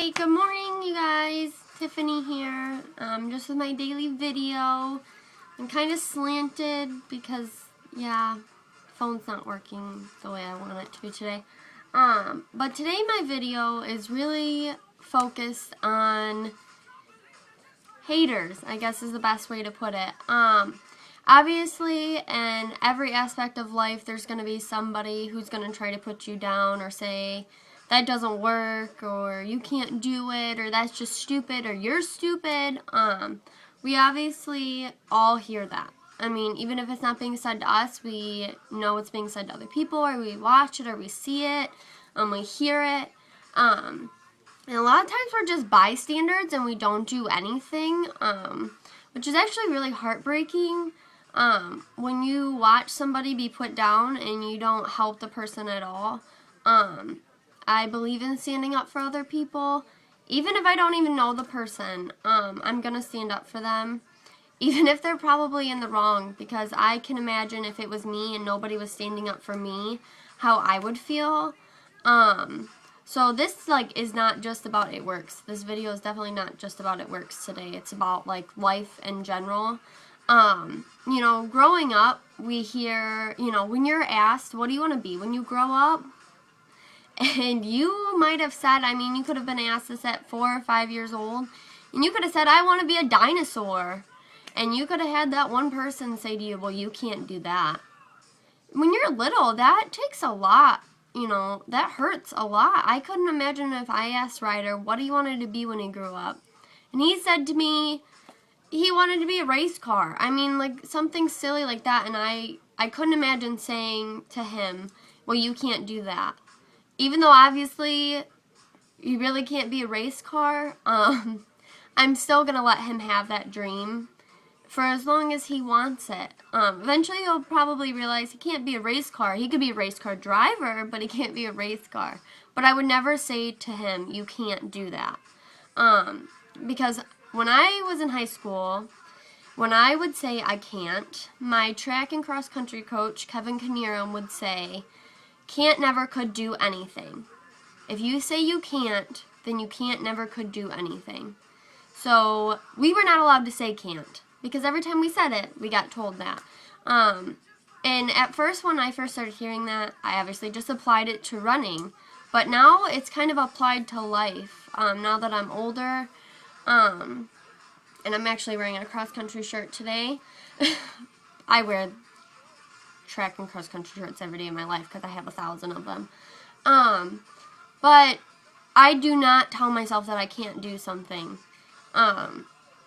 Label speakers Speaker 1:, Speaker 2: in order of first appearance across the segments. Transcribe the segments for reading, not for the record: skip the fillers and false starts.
Speaker 1: Hey, good morning, you guys. Tiffany here. Just with my daily video. I'm kind of slanted because, yeah, phone's not working the way I want it to be today. But today my video is really focused on haters, I guess is the best way to put it. Obviously, in every aspect of life, there's going to be somebody who's going to try to put you down or say, that doesn't work, or you can't do it, or that's just stupid, or you're stupid. We obviously all hear that. I mean, even if it's not being said to us, we know it's being said to other people, or we watch it, or we see it, we hear it. And a lot of times we're just bystanders and we don't do anything, which is actually really heartbreaking. When you watch somebody be put down and you don't help the person at all. I believe in standing up for other people. Even if I don't even know the person, I'm going to stand up for them. Even if they're probably in the wrong, because I can imagine if it was me and nobody was standing up for me, how I would feel. So this, is not just about It Works. This video is definitely not just about It Works today. It's about, life in general. Growing up, we hear, when you're asked, what do you want to be when you grow up? And you might have said, you could have been asked this at 4 or 5 years old, and you could have said, I want to be a dinosaur. And you could have had that one person say to you, well, you can't do that. When you're little, that takes a lot. That hurts a lot. I couldn't imagine if I asked Ryder, what he wanted to be when he grew up. And he said to me, he wanted to be a race car. Something silly like that. And I couldn't imagine saying to him, well, you can't do that. Even though obviously you really can't be a race car, I'm still going to let him have that dream for as long as he wants it. Eventually he'll probably realize he can't be a race car. He could be a race car driver, but he can't be a race car. But I would never say to him, you can't do that. Because when I was in high school, when I would say I can't, my track and cross country coach, Kevin Knierim, would say, can't, never, could do anything. If you say you can't, then you can't, never, could do anything. So we were not allowed to say can't, because every time we said it, we got told that. And at first, when I first started hearing that, I obviously just applied it to running. But now it's kind of applied to life. Now that I'm older, and I'm actually wearing a cross-country shirt today. I wear track and cross-country shirts every day of my life because I have 1,000 of them. But I do not tell myself that I can't do something. And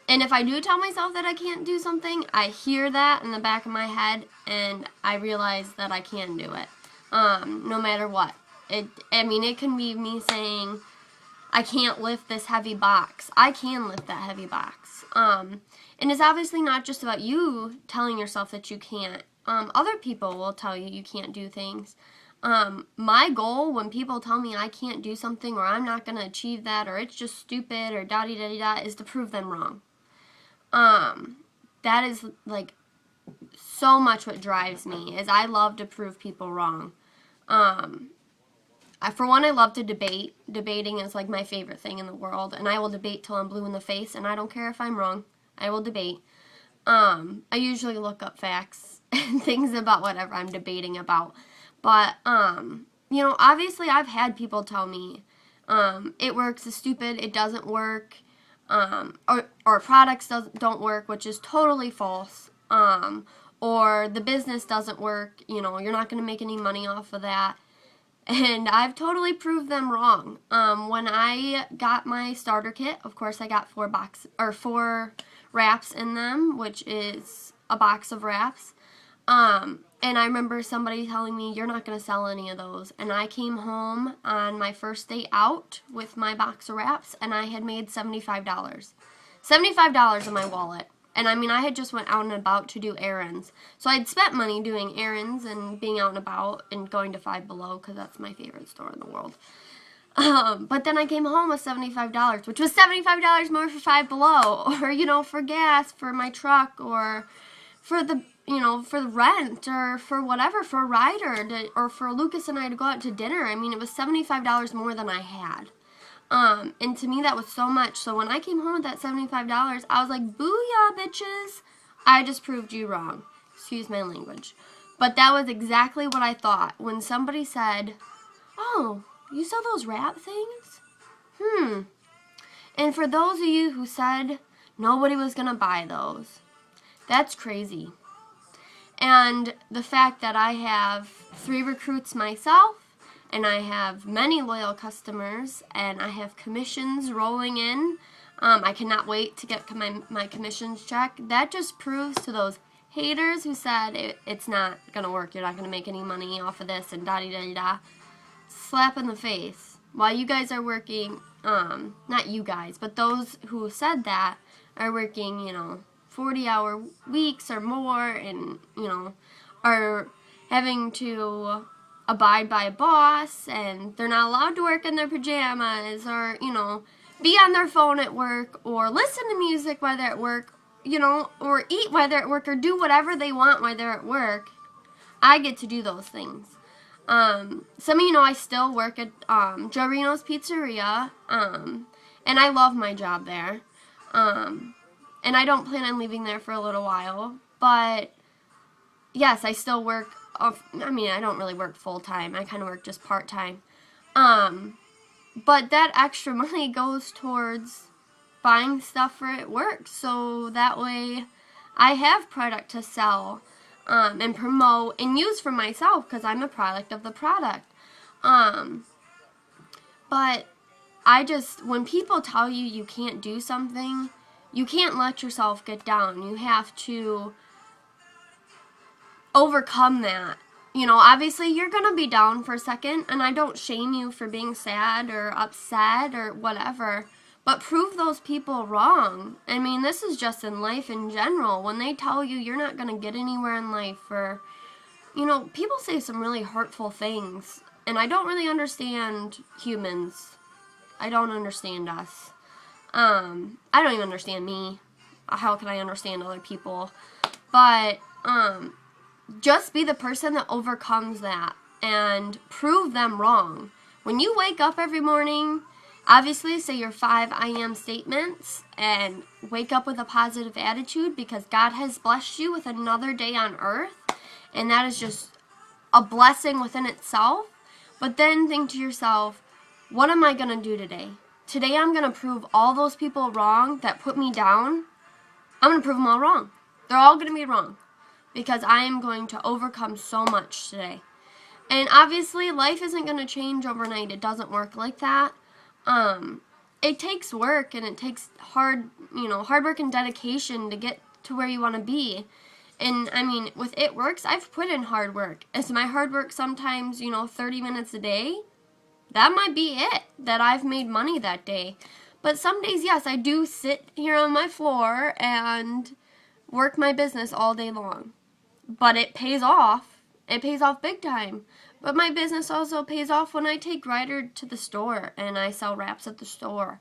Speaker 1: if I do tell myself that I can't do something, I hear that in the back of my head and I realize that I can do it. No matter what. It can be me saying, I can't lift this heavy box. I can lift that heavy box. And it's obviously not just about you telling yourself that you can't. Other people will tell you you can't do things. My goal when people tell me I can't do something or I'm not going to achieve that or it's just stupid or da-de-da-de-da is to prove them wrong. That is so much what drives me is I love to prove people wrong. For one, I love to debate. Debating is my favorite thing in the world, and I will debate till I'm blue in the face, and I don't care if I'm wrong. I will debate. I usually look up facts and things about whatever I'm debating about. But, obviously I've had people tell me, it works is stupid, it doesn't work, or products don't work, which is totally false, or the business doesn't work, you're not going to make any money off of that. And I've totally proved them wrong. When I got my starter kit, of course I got 4 wraps in them, which is a box of wraps. And I remember somebody telling me, you're not going to sell any of those. And I came home on my first day out with my box of wraps, and I had made $75. $75 in my wallet. And I had just went out and about to do errands. So I'd spent money doing errands and being out and about and going to Five Below, because that's my favorite store in the world. But then I came home with $75, which was $75 more for Five Below, or, for gas, for my truck, or for the rent, or for whatever, for a rider, or for Lucas and I to go out to dinner. It was $75 more than I had. And to me, that was so much. So when I came home with that $75, I was like, booyah, bitches. I just proved you wrong. Excuse my language. But that was exactly what I thought. When somebody said, oh, you sell those wrap things? And for those of you who said nobody was going to buy those, that's crazy. And the fact that I have 3 recruits myself, and I have many loyal customers, and I have commissions rolling in. I cannot wait to get my commissions check. That just proves to those haters who said it's not going to work, you're not going to make any money off of this, and da-da-da-da. Slap in the face. While you guys are working, not you guys, but those who said that are working, 40-hour weeks or more, and, are having to abide by a boss, and they're not allowed to work in their pajamas, or, be on their phone at work, or listen to music while they're at work, or eat while they're at work, or do whatever they want while they're at work. I get to do those things. Some of you know I still work at Joe Reno's Pizzeria, and I love my job there. And I don't plan on leaving there for a little while, but yes, I still work. I don't really work full-time. I kind of work just part-time. But that extra money goes towards buying stuff for at work, so that way I have product to sell and promote and use for myself, because I'm a product of the product. But when people tell you you can't do something, you can't let yourself get down. You have to overcome that. Obviously you're going to be down for a second, and I don't shame you for being sad or upset or whatever, but prove those people wrong. I mean, this is just in life in general. When they tell you you're not going to get anywhere in life, or, people say some really hurtful things, and I don't really understand humans. I don't understand us. I don't even understand me. How can I understand other people? But, just be the person that overcomes that and prove them wrong. When you wake up every morning, obviously say your 5 I am statements and wake up with a positive attitude, because God has blessed you with another day on earth, and that is just a blessing within itself. But then think to yourself, what am I going to do today? Today I'm going to prove all those people wrong that put me down. I'm going to prove them all wrong. They're all going to be wrong, because I am going to overcome so much today. And obviously, life isn't going to change overnight. It doesn't work like that. It takes work, and it takes hard work and dedication to get to where you want to be. And, with It Works, I've put in hard work. Is my hard work sometimes, 30 minutes a day? That might be it, that I've made money that day. But some days, yes, I do sit here on my floor and work my business all day long. But it pays off. It pays off big time. But my business also pays off when I take Ryder to the store and I sell wraps at the store.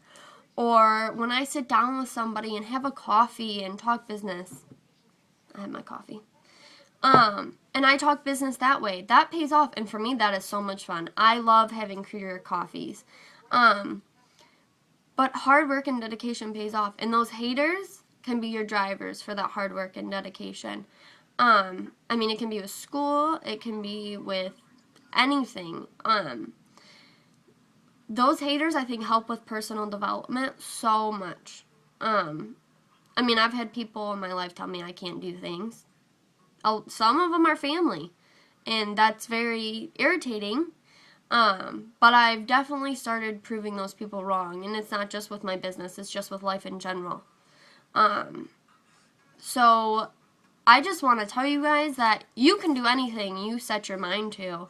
Speaker 1: Or when I sit down with somebody and have a coffee and talk business. I have my coffee. And I talk business that way. That pays off, and for me, that is so much fun. I love having career coffees. But hard work and dedication pays off, and those haters can be your drivers for that hard work and dedication. It can be with school, it can be with anything. Those haters, I think, help with personal development so much. I've had people in my life tell me I can't do things. Some of them are family, and that's very irritating. But I've definitely started proving those people wrong, and it's not just with my business, it's just with life in general. So I just want to tell you guys that you can do anything you set your mind to.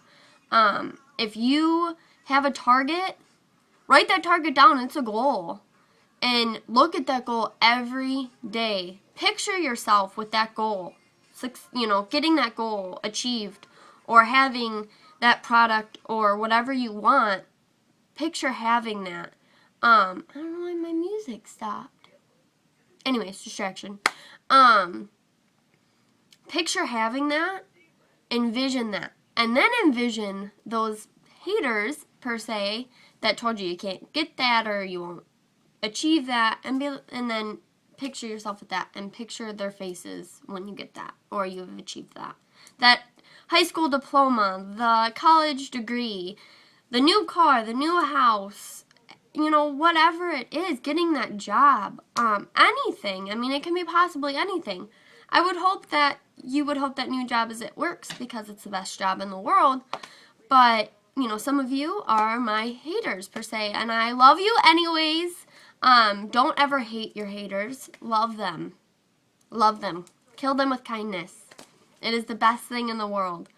Speaker 1: If you have a target, write that target down. It's a goal. And look at that goal every day. Picture yourself with that goal. Getting that goal achieved, or having that product or whatever you want. Picture having that. I don't know why my music stopped. Anyways, distraction. Picture having that. Envision that. And then envision those haters, per se, that told you can't get that or you won't achieve that, and then picture yourself with that and picture their faces when you get that or you've achieved that. That high school diploma, the college degree, the new car, the new house, whatever it is, getting that job, anything. I mean, it can be possibly anything. I would hope that you would hope that new job is it works because it's the best job in the world. But, some of you are my haters per se, and I love you anyways. Don't ever hate your haters. Love them. Love them. Kill them with kindness. It is the best thing in the world.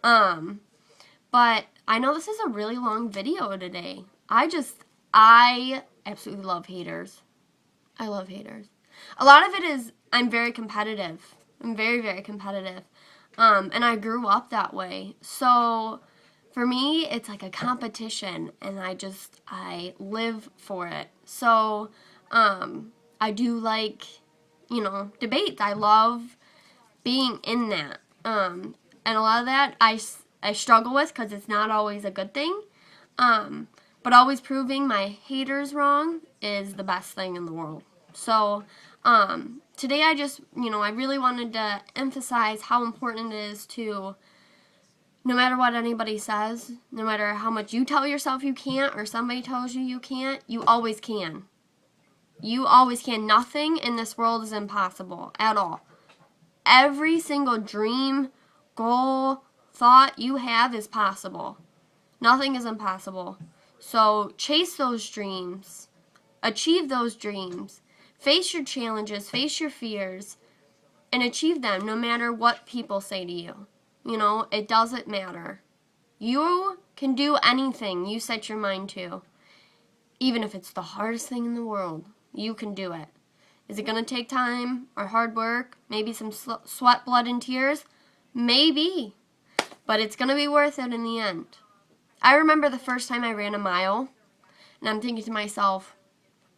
Speaker 1: But I know this is a really long video today. I absolutely love haters. I love haters. A lot of it is I'm very competitive. I'm very, very competitive. And I grew up that way. So for me, it's like a competition, and I live for it. So I do like, debates. I love being in that. And a lot of that I struggle with because it's not always a good thing. But always proving my haters wrong is the best thing in the world. So today I really wanted to emphasize how important it is to, no matter what anybody says, no matter how much you tell yourself you can't or somebody tells you can't, you always can. You always can. Nothing in this world is impossible at all. Every single dream, goal, thought you have is possible. Nothing is impossible. So chase those dreams. Achieve those dreams. Face your challenges, face your fears, and achieve them no matter what people say to you. It doesn't matter. You can do anything you set your mind to. Even if it's the hardest thing in the world, you can do it. Is it going to take time or hard work? Maybe some sweat, blood, and tears? Maybe. But it's going to be worth it in the end. I remember the first time I ran a mile, and I'm thinking to myself,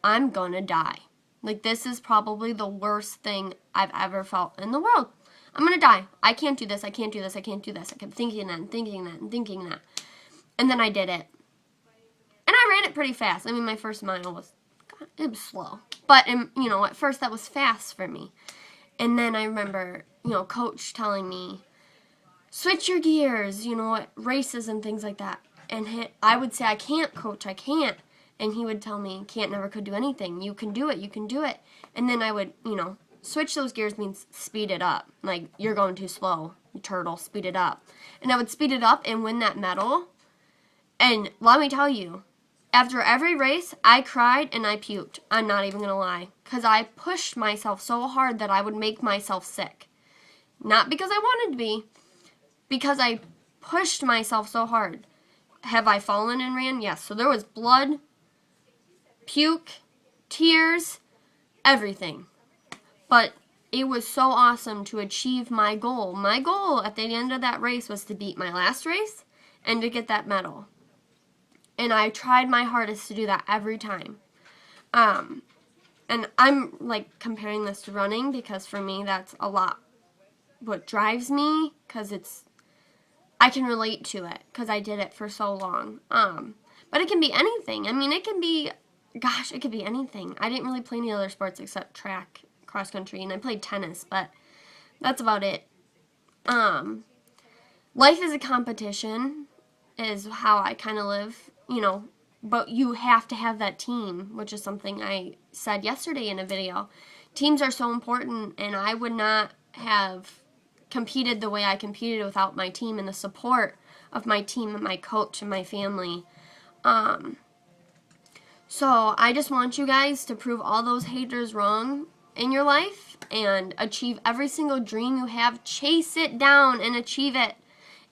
Speaker 1: I'm going to die. Like, this is probably the worst thing I've ever felt in the world. I'm going to die. I can't do this. I can't do this. I can't do this. I kept thinking that and thinking that and thinking that. And then I did it. And I ran it pretty fast. I mean, my first mile was slow. But, at first that was fast for me. And then I remember, Coach telling me, switch your gears, races and things like that. And I would say, I can't, Coach, I can't. And he would tell me, can't, never could do anything. You can do it. You can do it. And then I would, switch those gears means speed it up. Like, you're going too slow, you turtle, speed it up. And I would speed it up and win that medal. And let me tell you, after every race, I cried and I puked. I'm not even going to lie. Because I pushed myself so hard that I would make myself sick. Not because I wanted to be, because I pushed myself so hard. Have I fallen and ran? Yes. So there was blood, puke, tears, everything. But it was so awesome to achieve my goal. My goal at the end of that race was to beat my last race and to get that medal. And I tried my hardest to do that every time. And I'm like comparing this to running because for me that's a lot what drives me because I can relate to it because I did it for so long. But it can be anything. I mean, it can be anything. I didn't really play any other sports except track, cross country, and I played tennis, but that's about it. Life is a competition is how I kind of live, but you have to have that team, which is something I said yesterday in a video. Teams are so important, and I would not have competed the way I competed without my team and the support of my team and my coach and my family. So I just want you guys to prove all those haters wrong in your life and achieve every single dream you have. Chase it down and achieve it.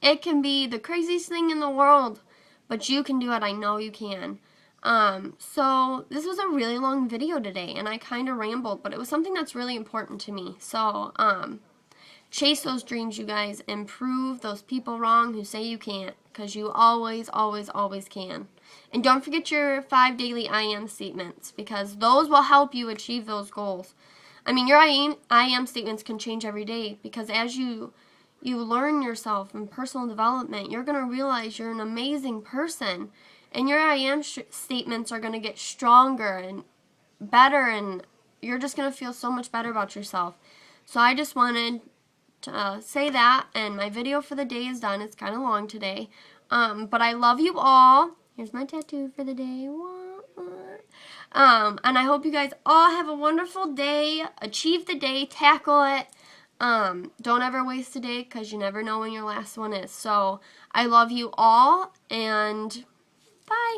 Speaker 1: It can be the craziest thing in the world, but you can do it. I know you can. So this was a really long video today, and I kind of rambled, but it was something that's really important to me. So, chase those dreams, you guys, and prove those people wrong who say you can't, because you always, always, always can. And don't forget your 5 daily I am statements, because those will help you achieve those goals. I mean, your I am statements can change every day, because as you learn yourself in personal development, you're going to realize you're an amazing person, And your I am statements are going to get stronger and better, and you're just going to feel so much better about yourself. So I just wanted to say that, and my video for the day is done. It's kind of long today. But I love you all. Here's my tattoo for the day. And I hope you guys all have a wonderful day. Achieve the day. Tackle it. Don't ever waste a day, because you never know when your last one is. So I love you all, and bye.